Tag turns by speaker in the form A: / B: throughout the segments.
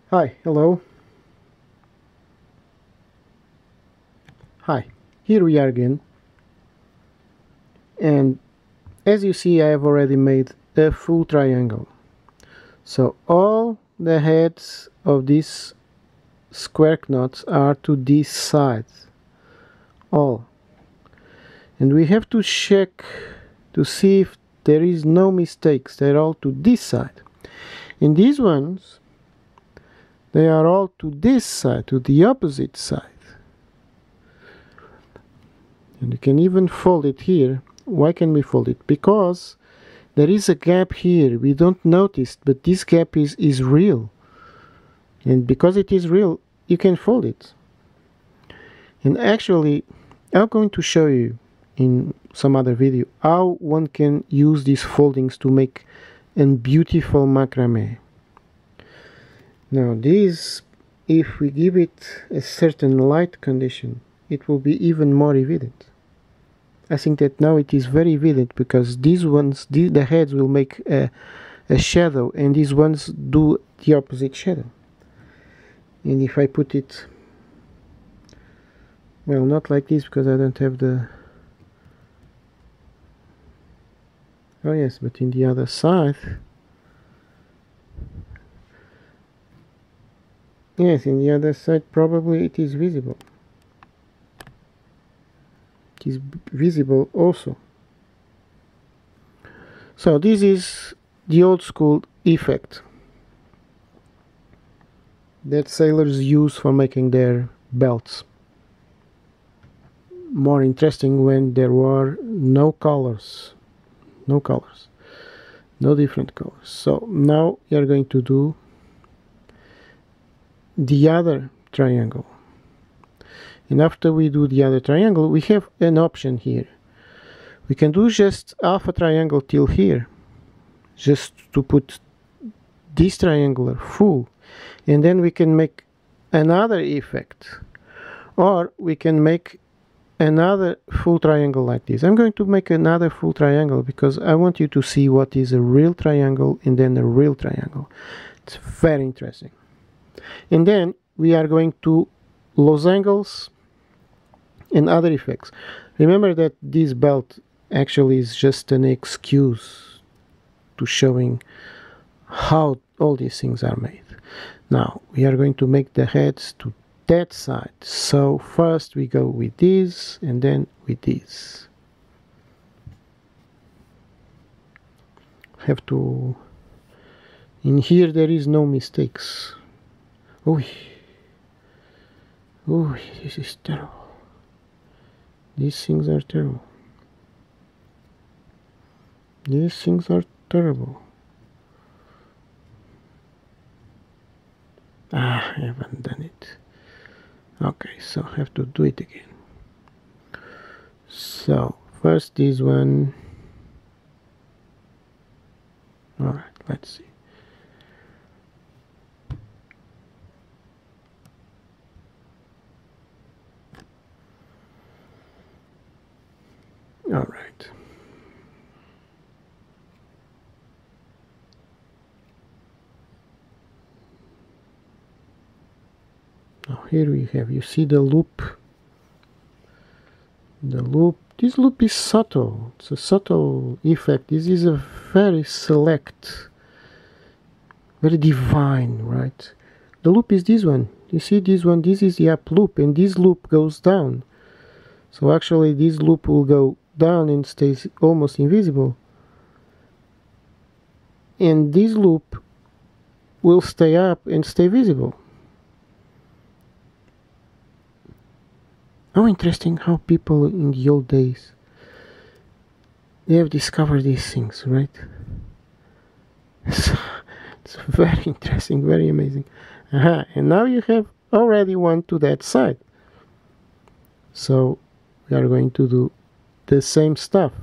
A: Hi, hello. Hi, here we are again. And as you see, I have already made a full triangle. So all the heads of these square knots are to this side. All. And we have to check to see if there is no mistakes. They're all to this side. And these ones, they are all to this side, to the opposite side. And you can even fold it here. Why can we fold it? Because there is a gap here. We don't notice, but this gap is real. And because it is real, you can fold it. And actually, I'm going to show you in some other video how one can use these foldings to make a beautiful macrame. Now this, if we give it a certain light condition, it will be even more evident. I think that now it is very evident because these ones, the heads will make a shadow, and these ones do the opposite shadow. And if I put it, well, not like this because I don't have the, oh yes, but in the other side, yes, in the other side probably it is visible. It is visible also. So this is the old school effect that sailors use for making their belts more interesting when there were no colors, no different colors. So now we are going to do the other triangle. And after we do the other triangle, we have an option here. We can do just half a triangle till here, just to put this triangular full, and then we can make another effect, or we can make another full triangle like this. I'm going to make another full triangle because I want you to see what is a real triangle and then a real triangle. It's very interesting. And then we are going to losangles and other effects. Remember that this belt actually is just an excuse to showing how all these things are made. Now we are going to make the heads to that side. So first we go with this and then with this. Have to, in here there is no mistakes. Oh, this is terrible. These things are terrible. These things are terrible. I haven't done it. Okay, so I have to do it again. So first this one. Alright, let's see. Alright. Now here we have, you see the loop. The loop, this loop is subtle. It's a subtle effect. This is a very select, very divine, right? The loop is this one. You see this one, this is the up loop, and this loop goes down. So actually this loop will go down and stays almost invisible. And this loop will stay up and stay visible. How interesting how people in the old days, they have discovered these things, right? It's very interesting, very amazing. And now you have already one to that side. So we are going to do the same stuff.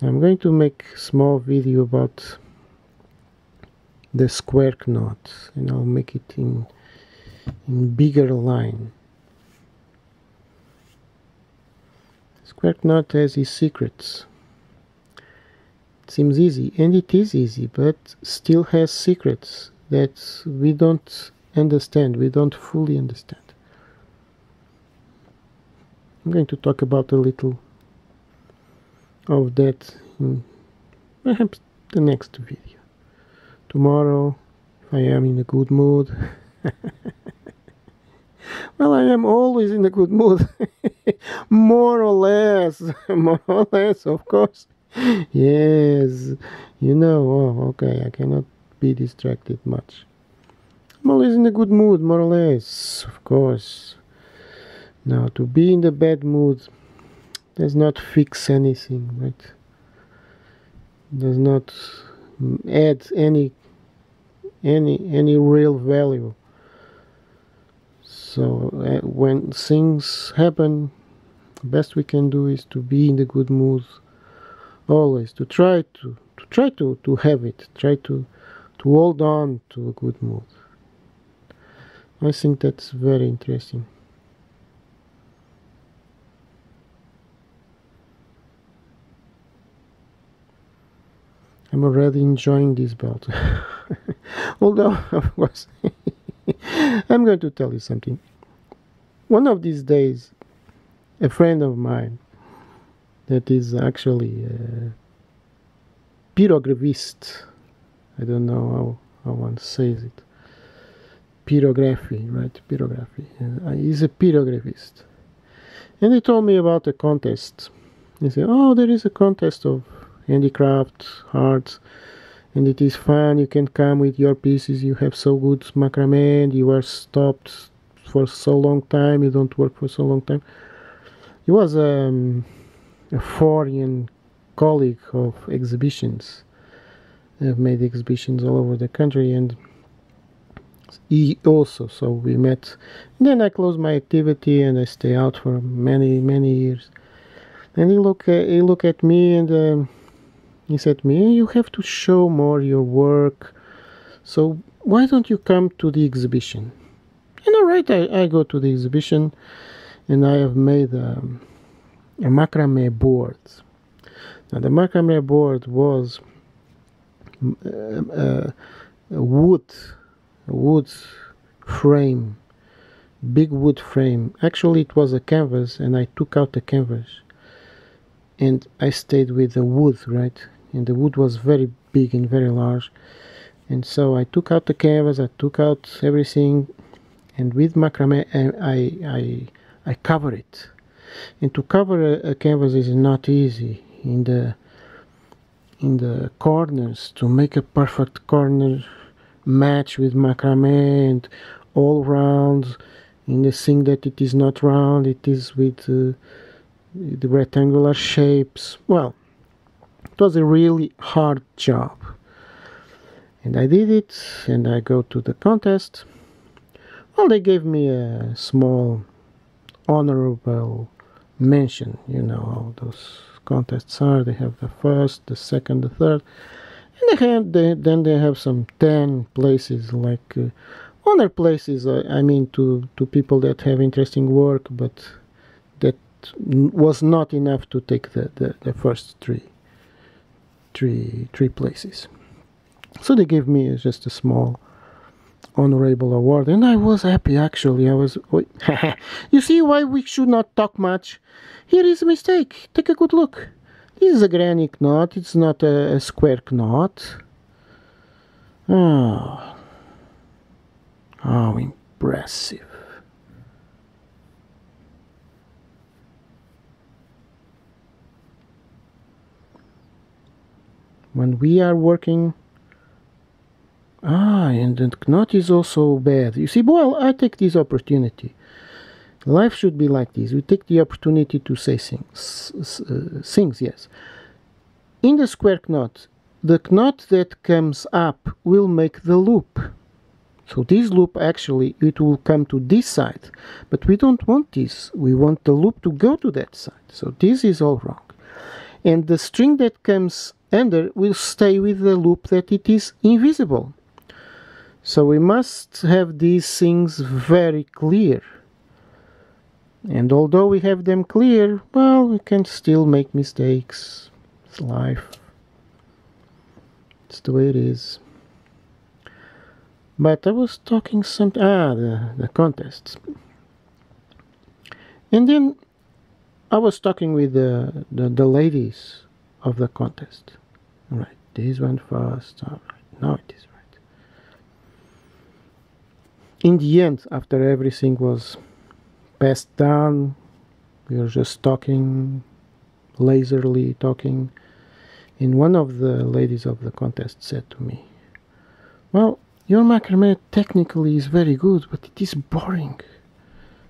A: I'm going to make a small video about the square knot, and I'll make it in bigger line. Square knot has its secrets. seems easy, and it is easy, but still has secrets that we don't understand, we don't fully understand. I'm going to talk about a little of that in perhaps the next video. Tomorrow, if I am in a good mood. Well, I am always in a good mood. More or less. More or less, of course. Yes. You know, oh, okay, I cannot be distracted much. I'm always in a good mood, more or less, of course. Now, to be in the bad mood does not fix anything, right? Does not add any real value. So when things happen, the best we can do is to be in the good mood always, to try to have it, try to hold on to a good mood. I think that's very interesting. I'm already enjoying this belt. Although, of course, I'm going to tell you something. One of these days, a friend of mine that is actually a pyrographist, I don't know how one says it, pyrography, right? Pyrography. He's a pyrographist. And he told me about a contest. He said, oh, there is a contest of handicraft, arts, and it is fun. You can come with your pieces. You have so good macrame, and you are stopped for so long time. You don't work for so long time. He was a foreign colleague of exhibitions. I've made exhibitions all over the country, and he also. So we met. And then I closed my activity, and I stay out for many years. And he look at me, and he said to me, you have to show more your work, so why don't you come to the exhibition? And alright, I go to the exhibition, and I have made a macrame board. Now the macrame board was a wood frame, big wood frame. Actually it was a canvas, and I took out the canvas and I stayed with the wood, right? And the wood was very big and very large, and so I took out the canvas, I took out everything, and with macrame I cover it. And to cover a canvas is not easy. In the corners, to make a perfect corner match with macrame, and all round, in the thing that it is not round, it is with the rectangular shapes. Well, it was a really hard job, and I did it, and I go to the contest. Well, they gave me a small honorable mention. You know how those contests are. They have the first, the second, the third, and then they have some 10 places, like honor places. I mean, to people that have interesting work, but that was not enough to take the first three places. So they gave me just a small honorable award, and I was happy. Actually, I was. You see why we should not talk much? Here is a mistake. Take a good look. This is a granny knot. It's not a square knot. Oh, how impressive! When we are working. And the knot is also bad. You see, well, I take this opportunity. Life should be like this. We take the opportunity to say things, yes. In the square knot, the knot that comes up will make the loop. So this loop, actually, it will come to this side. But we don't want this. We want the loop to go to that side. So this is all wrong. And the string that comes under will stay with the loop that it is invisible. So we must have these things very clear. And although we have them clear, well, we can still make mistakes. It's life. It's the way it is. But I was talking something. The contests. And then I was talking with the ladies of the contest. Right, this one first. All right, now it is right. In the end, after everything was passed down, we were just talking, lazily talking, and one of the ladies of the contest said to me, "Well, your macrame technically is very good, but it is boring."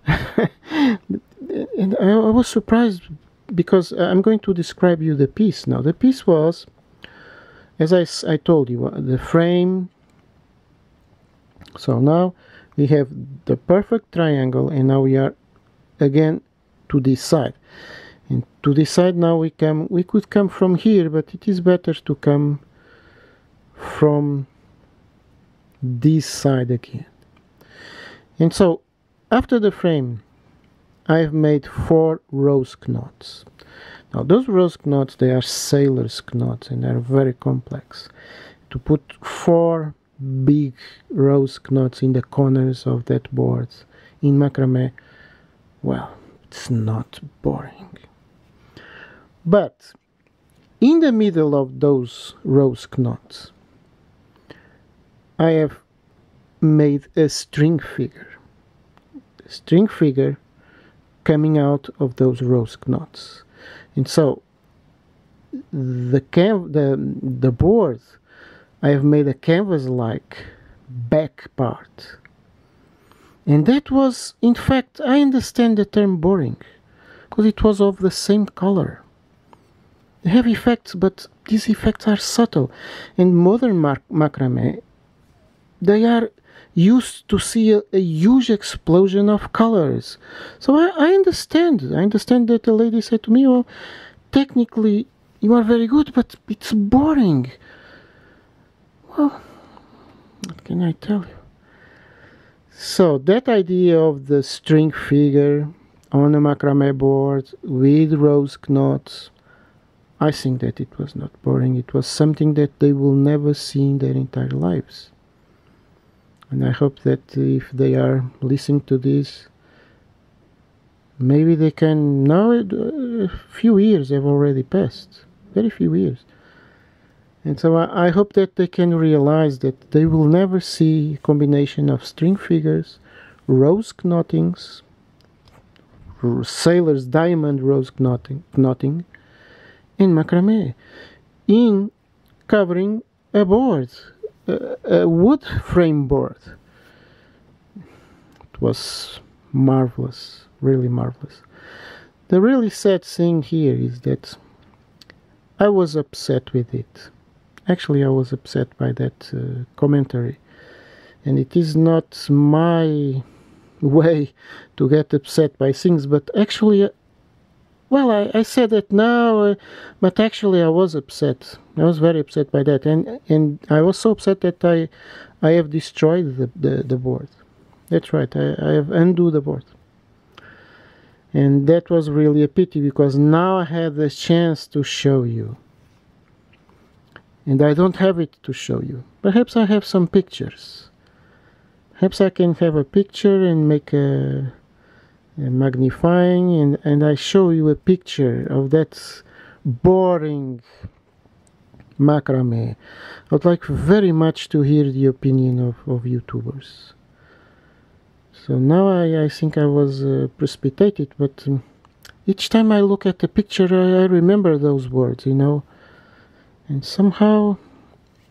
A: And I was surprised because I'm going to describe you the piece now. The piece was, as I told you, the frame. So now we have the perfect triangle, and now we are again to this side. And to this side now we could come from here, but it is better to come from this side again. And so after the frame, I've made 4 rose knots. Now those rose knots, they are sailor's knots, and they're very complex. To put 4 big rose knots in the corners of that board in macrame, well, it's not boring. But in the middle of those rose knots, I have made a string figure. A string figure coming out of those rose knots. And so the board, I have made a canvas-like back part. And that was, in fact, I understand the term boring, because it was of the same color. They have effects, but these effects are subtle. In modern macrame, they are used to see a huge explosion of colors. So I understand. I understand that the lady said to me, "Well, technically you are very good, but it's boring." Well, what can I tell you? So that idea of the string figure on a macrame board with rose knots, I think that it was not boring. It was something that they will never see in their entire lives. And I hope that if they are listening to this, maybe they can. Now a few years have already passed, very few years. And so I hope that they can realize that they will never see a combination of string figures, rose knottings, sailor's diamond rose knotting, and macrame in covering a board, a wood frame board. It was marvelous, really marvelous. The really sad thing here is that I was upset with it. Actually, I was upset by that commentary, and it is not my way to get upset by things, but actually, well, I said that now, but actually I was upset. I was very upset by that, and I was so upset that I have destroyed the board. That's right, I have undone the board. And that was really a pity, because now I had the chance to show you. And I don't have it to show you. Perhaps I have some pictures. Perhaps I can have a picture and make a magnifying, and I show you a picture of that boring macrame. I would like very much to hear the opinion of YouTubers. So now I think I was precipitated, but each time I look at the picture I remember those words, you know, and somehow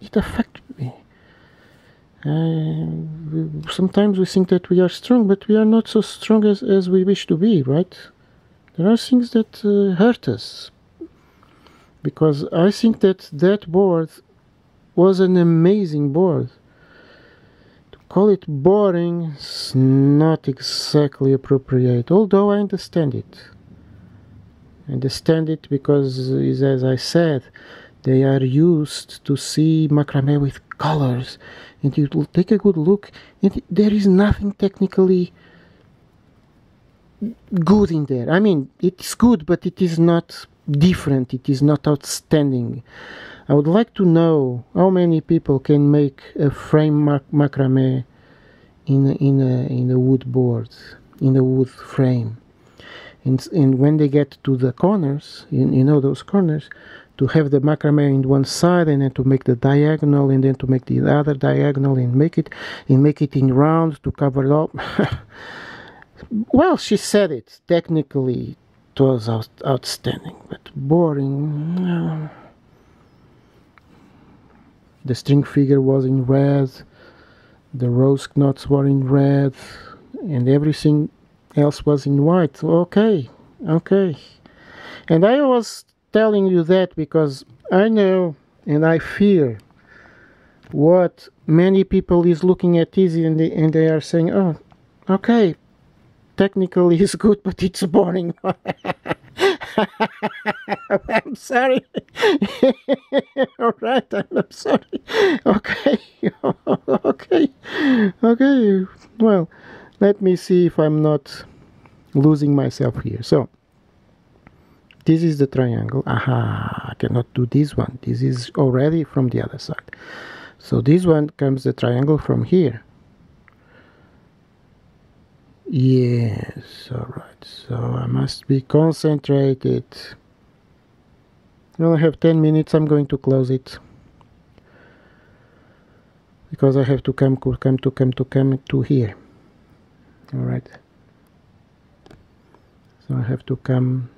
A: it affected me. Sometimes we think that we are strong, but we are not so strong as we wish to be, right? There are things that hurt us. Because I think that board was an amazing board. To call it boring is not exactly appropriate, although I understand it. I understand it because, as I said, they are used to see macrame with colors, and you will take a good look, and there is nothing technically good in there. I mean, it's good, but it is not different, it is not outstanding. I would like to know how many people can make a frame macrame in a wood board, in a wood frame. And when they get to the corners, you know those corners, to have the macrame in one side, and then to make the diagonal, and then to make the other diagonal, and make it in round to cover it up. Well, she said it. Technically, it was outstanding, but boring. No. The string figure was in red, the rose knots were in red, and everything else was in white. Okay, okay. And I was telling you that because I know and I fear what many people is looking at this and they are saying, oh, okay, technically it's good, but it's boring. I'm sorry. Alright, I'm sorry. Okay. Okay. Okay. Well, let me see if I'm not losing myself here. So, this is the triangle. Aha, I cannot do this one. This is already from the other side. So this one comes the triangle from here. Yes, alright. So I must be concentrated. I only have 10 minutes. I'm going to close it. Because I have to come to here. Alright. So I have to come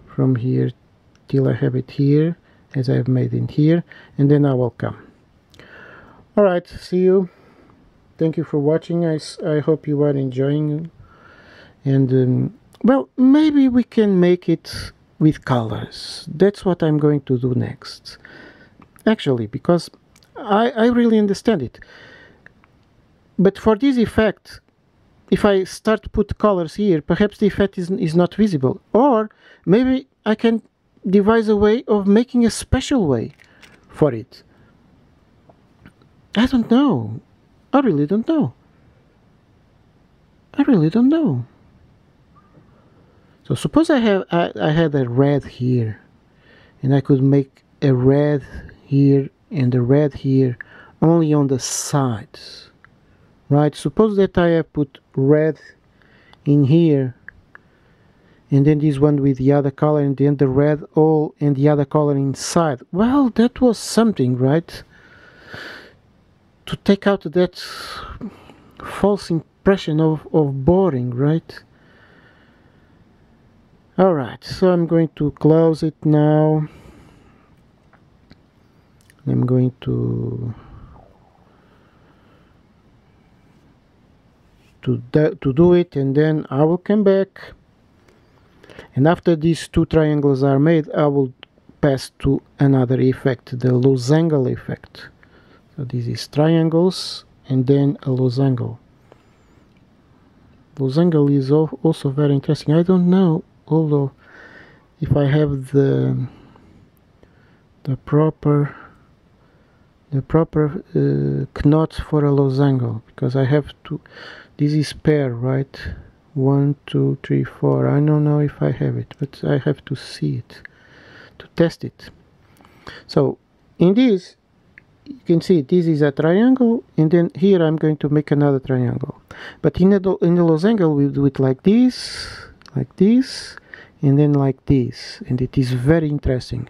A: from here till I have it here, as I have made it here, and then I will come. Alright, see you. Thank you for watching. I hope you are enjoying. And well, maybe we can make it with colors. That's what I'm going to do next. Actually, because I really understand it. But for this effect, if I start to put colors here, perhaps the effect is not visible. Or maybe I can devise a way of making a special way for it. I don't know. I really don't know. I really don't know. So suppose I had a red here, and I could make a red here and a red here only on the sides. Right? Suppose that I have put red in here, and then this one with the other color, and then the red all and the other color inside. Well, that was something, right? To take out that false impression of boring, right? Alright, so I'm going to close it now. I'm going to do it, and then I will come back, and after these two triangles are made, I will pass to another effect, the losangle effect. So this is triangles and then a losangle. Losangle is also very interesting. I don't know, although, if I have the proper knot for a losangle, because I have to. This is pair, right? 1, 2, 3, 4. I don't know if I have it, but I have to see it to test it. So in this, you can see this is a triangle, and then here I'm going to make another triangle. But in the losangle, we do it like this, and then like this, and it is very interesting.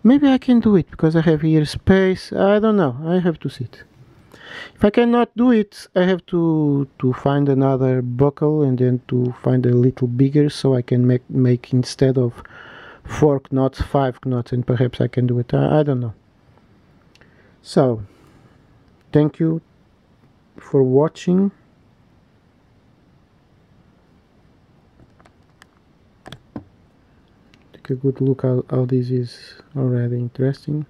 A: Maybe I can do it because I have here space. I don't know. I have to see it. If I cannot do it, I have to find another buckle, and then to find a little bigger, so I can make instead of 4 knots, 5 knots, and perhaps I can do it. I don't know. So, thank you for watching. Take a good look how this is already interesting.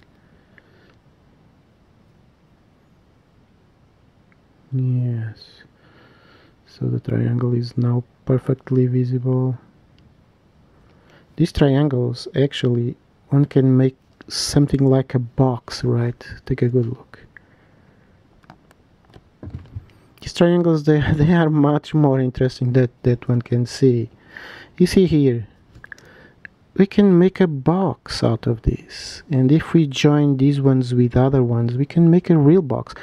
A: Yes, so the triangle is now perfectly visible. These triangles, actually, one can make something like a box, right? Take a good look. These triangles, they are much more interesting that one can see. You see here, we can make a box out of this. And if we join these ones with other ones, we can make a real box.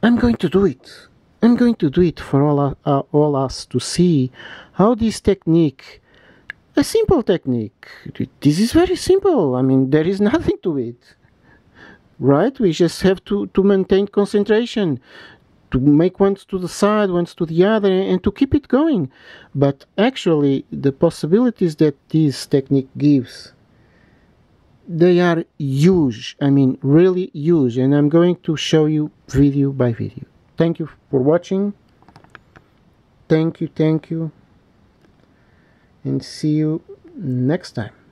A: I'm going to do it. I'm going to do it for all us to see how this technique, a simple technique, this is very simple. I mean, there is nothing to it, right? We just have to maintain concentration, to make ones to the side, ones to the other, and to keep it going. But actually, the possibilities that this technique gives, they are huge. I mean, really huge. And I'm going to show you video by video. Thank you for watching. Thank you. And see you next time.